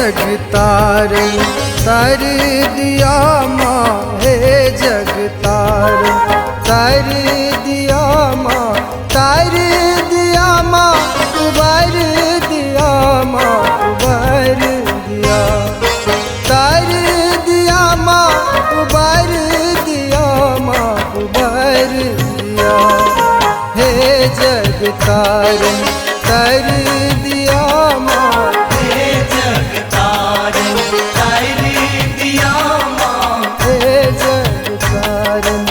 जग तारन तर दिया माँ, हे जग तारन तर दिया माँ, तर दिया माँ, उबर दिया माँ, उबर दिया, तर दिया माँ, उबर दिया माँ, उबर दिया, हे जग तारन तर दिया माँ, हे जग तारन तर दिया माँ, हे जग तारन।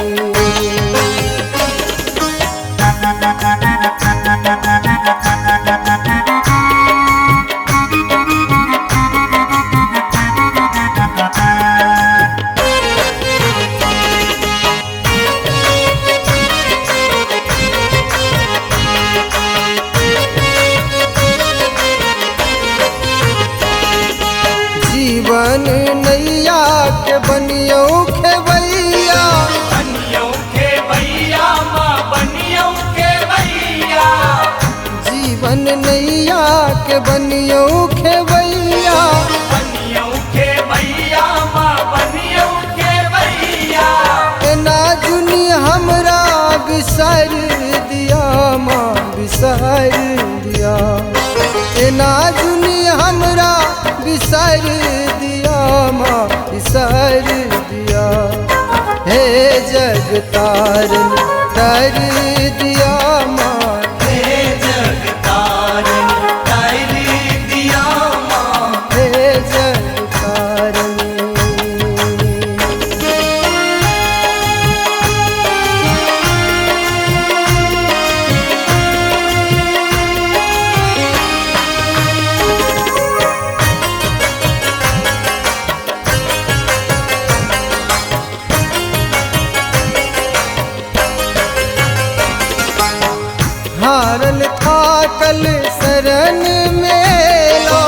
जीवन नैया के बनियो खेवैया, बनियो के भैया माँ, बनियो के भैया, जीवन नैया के बनियो खेवैया, बनियो के भैया माँ, बनियो के भैया, एना जुनी हमरा बिसर दिया माँ, बिसर दिया, एना जुनी हमरा बिसर दिया माँ, बिसर दिया, हे जग तारन तर दिया माँ, हे जग तारन तर दिया माँ, हे जग तारन। हारल थाकल शरण में लो,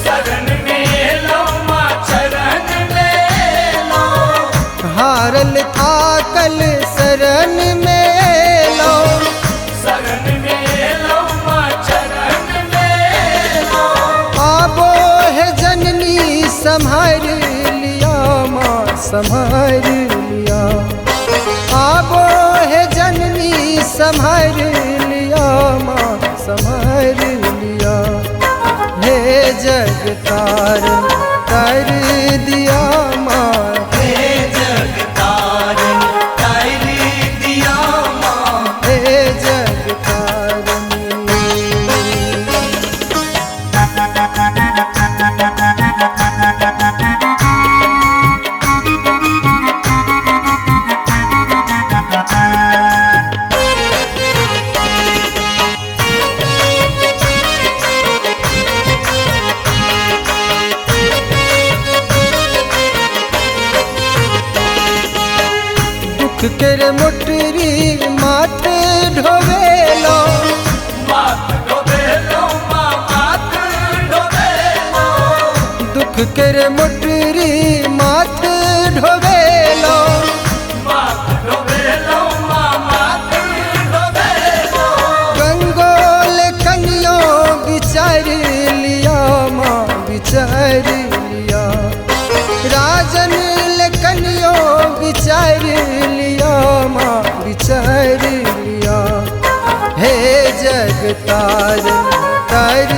शरण में लो माँ, शरण में लो, हारल थाकल शरण में लो, शरण में लो माँ, शरण में लो, आबो है जननी संभार लिया माँ, संभार लिया, आबो है जननी संभार लिया माँ, संभार लिया, हे जग तारन कर दिया माँ, हे जग तारन तर दिया माँ, हे जग तारन। दुख केरे मोटरी माथे ढोवेलो, माथ डोबेलो माँ, माथ डोबेलो, दुख केरे मोटरी माथे ढोवेलो, माथ डोबेलो माँ, माथ डोबेलो, गंगोल कनियो बिचार लिया माँ, बिचार लिया, राजन कनियो बिचार लिया माँ, बिचार लिया, हे जग तारन तर